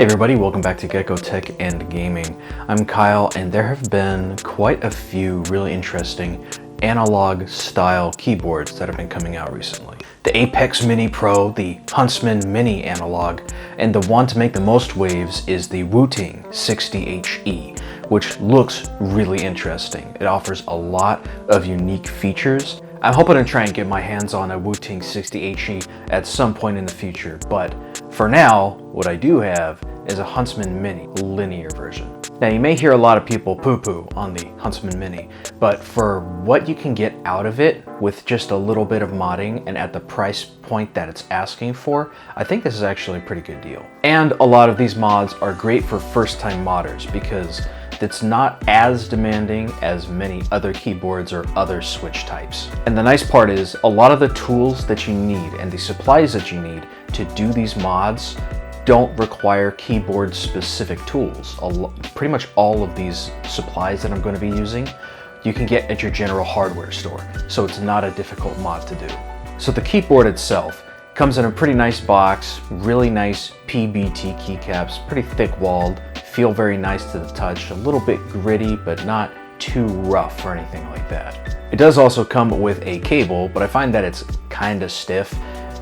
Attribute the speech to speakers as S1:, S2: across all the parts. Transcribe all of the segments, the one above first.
S1: Hey everybody, welcome back to Gecko Tech and Gaming. I'm Kyle, and there have been quite a few really interesting analog style keyboards that have been coming out recently. The Apex Mini Pro, the Huntsman Mini analog, and the one to make the most waves is the Wooting HE, which looks really interesting. It offers a lot of unique features. I'm hoping to try and get my hands on a Wooting HE at some point in the future, but for now, what I do have is a Huntsman Mini linear version. Now you may hear a lot of people poo-poo on the Huntsman Mini, but for what you can get out of it with just a little bit of modding and at the price point that it's asking for, I think this is actually a pretty good deal. And a lot of these mods are great for first-time modders because it's not as demanding as many other keyboards or other switch types. And the nice part is a lot of the tools that you need and the supplies that you need to do these mods don't require keyboard specific tools. Pretty much all of these supplies that I'm going to be using you can get at your general hardware store, so it's not a difficult mod to do. So the keyboard itself comes in a pretty nice box, really nice PBT keycaps, pretty thick walled, feel very nice to the touch, a little bit gritty but not too rough or anything like that. It does also come with a cable, but I find that it's kind of stiff.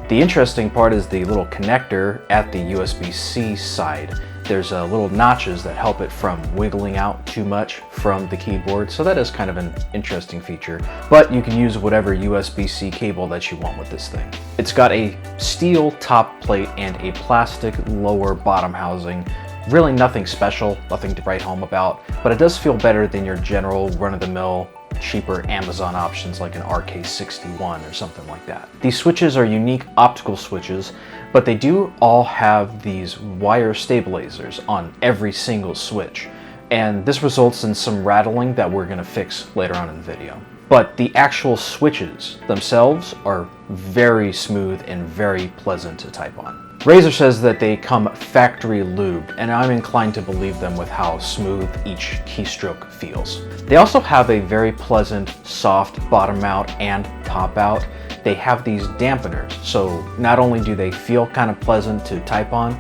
S1: The interesting part is the little connector at the USB-C side. There's little notches that help it from wiggling out too much from the keyboard, so that is kind of an interesting feature. But you can use whatever USB-C cable that you want with this thing. It's got a steel top plate and a plastic lower bottom housing. Really nothing special, nothing to write home about, but it does feel better than your general run-of-the-mill cheaper Amazon options like an RK61 or something like that. These switches are unique optical switches, but they do all have these wire stabilizers on every single switch, and this results in some rattling that we're going to fix later on in the video. But the actual switches themselves are very smooth and very pleasant to type on. Razer says that they come factory lubed, and I'm inclined to believe them with how smooth each keystroke feels. They also have a very pleasant, soft bottom out and top out. They have these dampeners, so not only do they feel kind of pleasant to type on,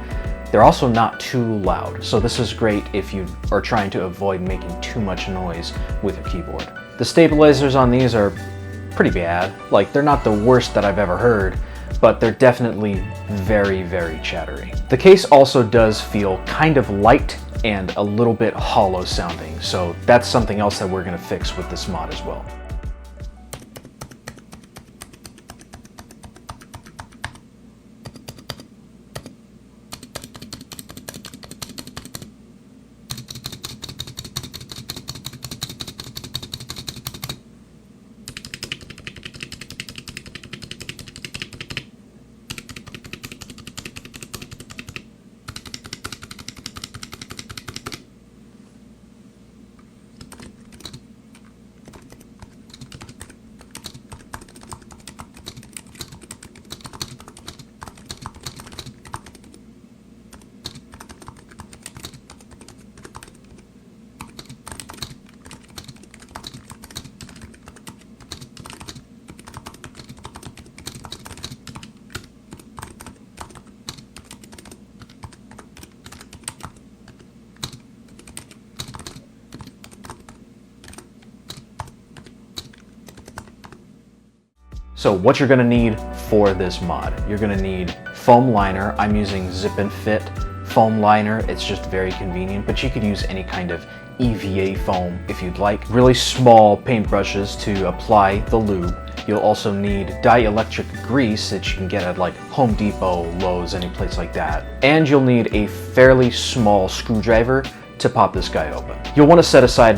S1: they're also not too loud. So this is great if you are trying to avoid making too much noise with your keyboard. The stabilizers on these are pretty bad. Like, they're not the worst that I've ever heard, but they're definitely very, very chattery. The case also does feel kind of light and a little bit hollow sounding, so that's something else that we're going to fix with this mod as well. So what you're gonna need for this mod, you're gonna need foam liner. I'm using Zip and Fit foam liner. It's just very convenient, but you could use any kind of EVA foam if you'd like. Really small paintbrushes to apply the lube. You'll also need dielectric grease that you can get at like Home Depot, Lowe's, any place like that. And you'll need a fairly small screwdriver to pop this guy open. You'll want to set aside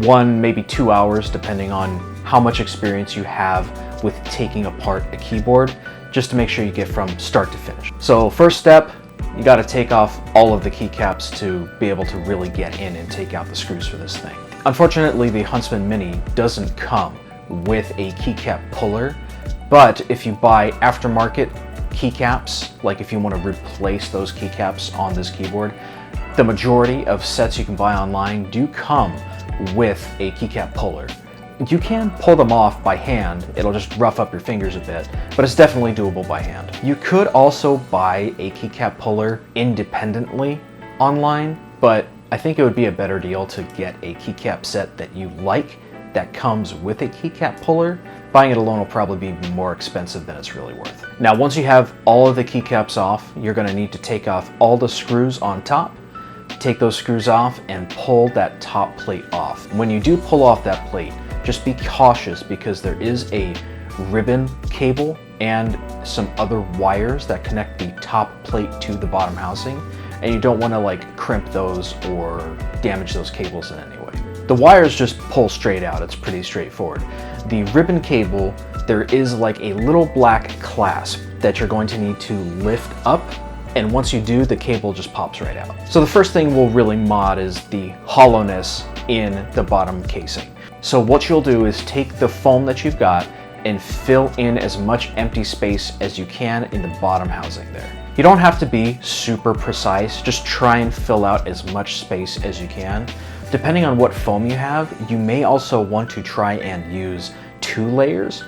S1: 1, maybe 2 hours, depending on how much experience you have with taking apart a keyboard, just to make sure you get from start to finish. So first step, you got to take off all of the keycaps to be able to really get in and take out the screws for this thing. Unfortunately, the Huntsman Mini doesn't come with a keycap puller, but if you buy aftermarket keycaps, like if you want to replace those keycaps on this keyboard, the majority of sets you can buy online do come with a keycap puller. You can pull them off by hand, it'll just rough up your fingers a bit, but it's definitely doable by hand. You could also buy a keycap puller independently online, but I think it would be a better deal to get a keycap set that you like that comes with a keycap puller. Buying it alone will probably be more expensive than it's really worth. Now, once you have all of the keycaps off, you're going to need to take off all the screws on top. Take those screws off and pull that top plate off. When you do pull off that plate, just be cautious because there is a ribbon cable and some other wires that connect the top plate to the bottom housing, and you don't want to like crimp those or damage those cables in any way. The wires just pull straight out. It's pretty straightforward. The ribbon cable, there is like a little black clasp that you're going to need to lift up, and once you do, the cable just pops right out. So the first thing we'll really mod is the hollowness in the bottom casing. So what you'll do is take the foam that you've got and fill in as much empty space as you can in the bottom housing there. You don't have to be super precise, just try and fill out as much space as you can. Depending on what foam you have, you may also want to try and use 2 layers.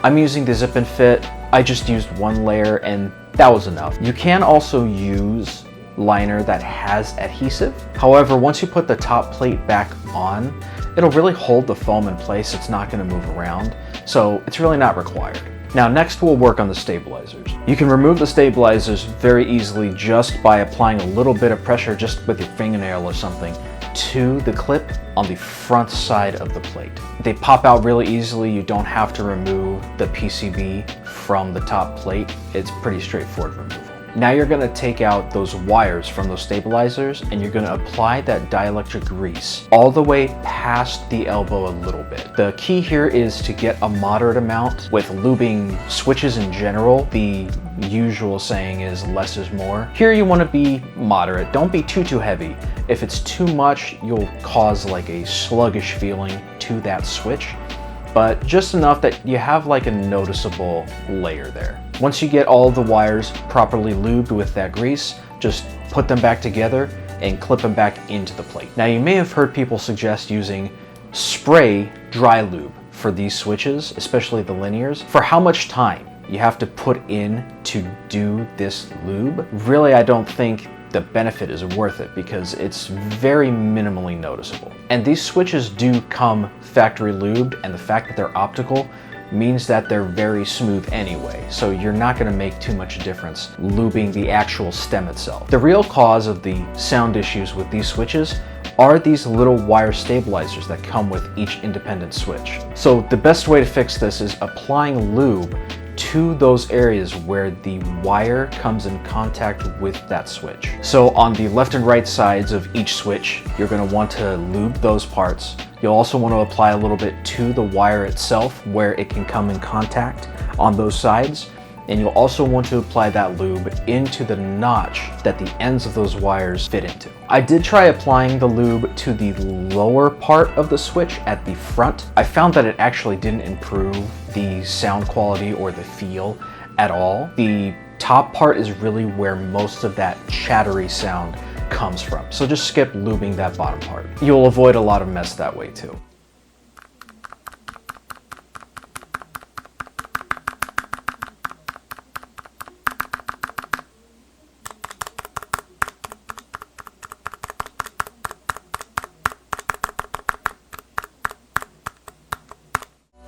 S1: I'm using the zip and fit. I just used 1 layer and that was enough. You can also use liner that has adhesive. However, once you put the top plate back on, it'll really hold the foam in place. It's not going to move around, so it's really not required. Now next we'll work on the stabilizers. You can remove the stabilizers very easily just by applying a little bit of pressure just with your fingernail or something to the clip on the front side of the plate. They pop out really easily. You don't have to remove the PCB from the top plate. It's pretty straightforward removal. Now you're going to take out those wires from those stabilizers and you're going to apply that dielectric grease all the way past the elbow a little bit. The key here is to get a moderate amount. With lubing switches in general, the usual saying is less is more. Here you want to be moderate. Don't be too heavy. If it's too much, you'll cause like a sluggish feeling to that switch, but just enough that you have like a noticeable layer there. Once you get all the wires properly lubed with that grease, just put them back together and clip them back into the plate. Now you may have heard people suggest using spray dry lube for these switches, especially the linears. For how much time you have to put in to do this lube, really I don't think the benefit is worth it because it's very minimally noticeable. And these switches do come factory lubed, and the fact that they're optical means that they're very smooth anyway, so you're not going to make too much difference lubing the actual stem itself. The real cause of the sound issues with these switches are these little wire stabilizers that come with each independent switch. So the best way to fix this is applying lube to those areas where the wire comes in contact with that switch. So on the left and right sides of each switch, you're going to want to lube those parts. You'll also want to apply a little bit to the wire itself where it can come in contact on those sides. And you'll also want to apply that lube into the notch that the ends of those wires fit into. I did try applying the lube to the lower part of the switch at the front. I found that it actually didn't improve the sound quality or the feel at all. The top part is really where most of that chattery sound comes from. So just skip lubing that bottom part. You'll avoid a lot of mess that way too.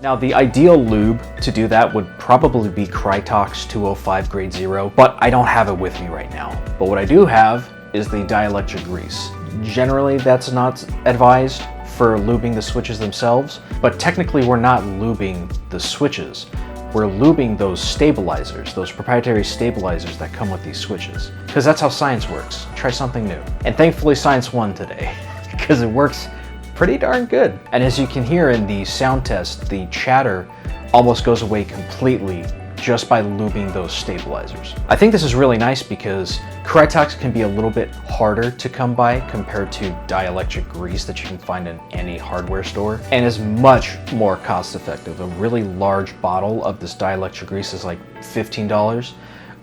S1: Now the ideal lube to do that would probably be Krytox 205 grade 0, but I don't have it with me right now. But what I do have is the dielectric grease. Generally that's not advised for lubing the switches themselves, but technically we're not lubing the switches. We're lubing those stabilizers, those proprietary stabilizers that come with these switches. Because that's how science works. Try something new. And thankfully science won today, because it works pretty darn good. And as you can hear in the sound test, the chatter almost goes away completely just by lubing those stabilizers. I think this is really nice because Krytox can be a little bit harder to come by compared to dielectric grease that you can find in any hardware store, and is much more cost effective. A really large bottle of this dielectric grease is like $15.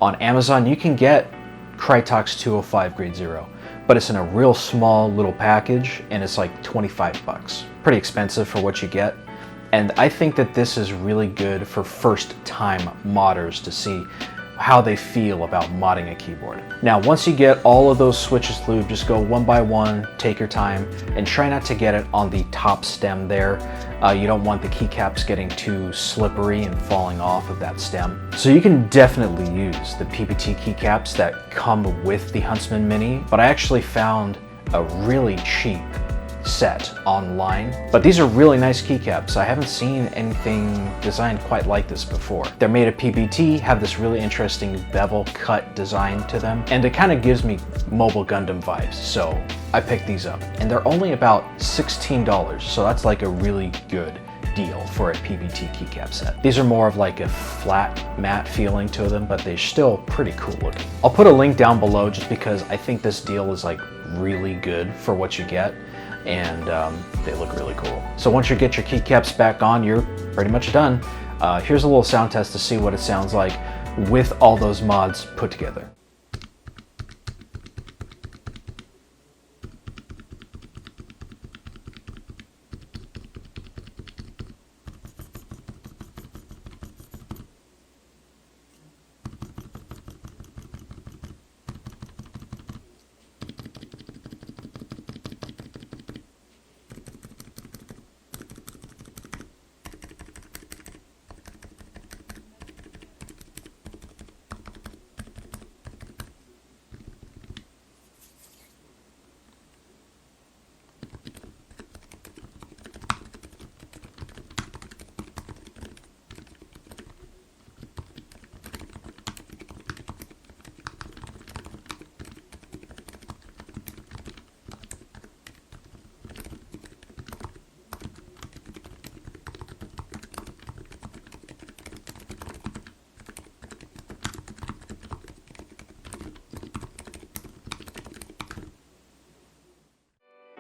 S1: On Amazon you can get Krytox 205 grade 0. But it's in a real small little package and it's like 25 bucks. Pretty expensive for what you get. And I think that this is really good for first time modders to see how they feel about modding a keyboard. Now, once you get all of those switches lubed, just go one by one, take your time, and try not to get it on the top stem there. You don't want the keycaps getting too slippery and falling off of that stem. So you can definitely use the PPT keycaps that come with the Huntsman Mini, but I actually found a really cheap set online. But these are really nice keycaps. I haven't seen anything designed quite like this before. They're made of PBT, have this really interesting bevel cut design to them, and it kind of gives me Mobile Gundam vibes, so I picked these up. And they're only about $16, so that's like a really good deal for a PBT keycap set. These are more of like a flat matte feeling to them, but they're still pretty cool looking. I'll put a link down below just because I think this deal is like really good for what you get, and they look really cool. So once you get your keycaps back on, you're pretty much done. Here's a little sound test to see what it sounds like with all those mods put together.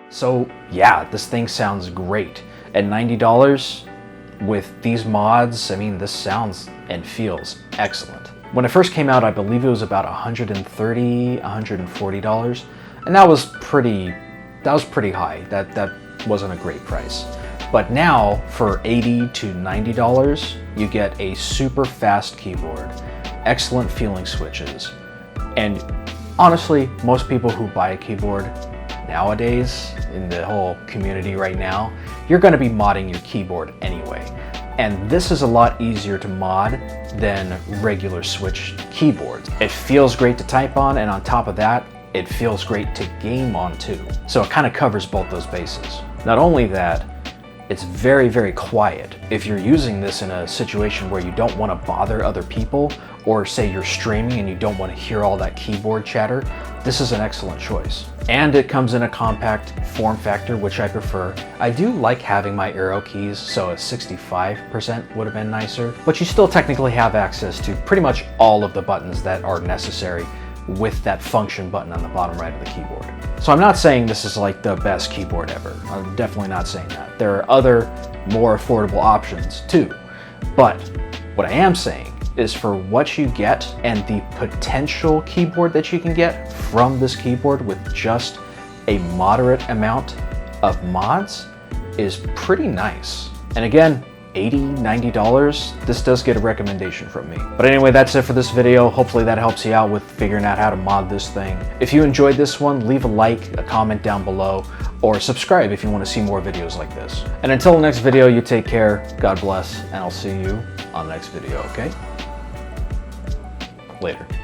S1: So yeah, this thing sounds great. At $90 with these mods, I mean, this sounds and feels excellent. When it first came out, I believe it was about $130, $140, and that was pretty high. That wasn't a great price. But now for $80 to $90, you get a super fast keyboard, excellent feeling switches, and honestly, most people who buy a keyboard nowadays, in the whole community right now, you're going to be modding your keyboard anyway. And this is a lot easier to mod than regular Switch keyboards. It feels great to type on, and on top of that, it feels great to game on too. So it kind of covers both those bases. Not only that, it's very, very quiet. If you're using this in a situation where you don't want to bother other people, or say you're streaming and you don't want to hear all that keyboard chatter, this is an excellent choice. And it comes in a compact form factor, which I prefer. I do like having my arrow keys, so a 65% would have been nicer, but you still technically have access to pretty much all of the buttons that are necessary with that function button on the bottom right of the keyboard. So I'm not saying this is like the best keyboard ever. I'm definitely not saying that. There are other more affordable options too. But what I am saying is for what you get and the potential keyboard that you can get from this keyboard with just a moderate amount of mods is pretty nice. And again, $80, $90, this does get a recommendation from me. But anyway, that's it for this video. Hopefully that helps you out with figuring out how to mod this thing. If you enjoyed this one, leave a like, a comment down below, or subscribe if you want to see more videos like this. And until the next video, you take care, God bless, and I'll see you on the next video, okay? Later.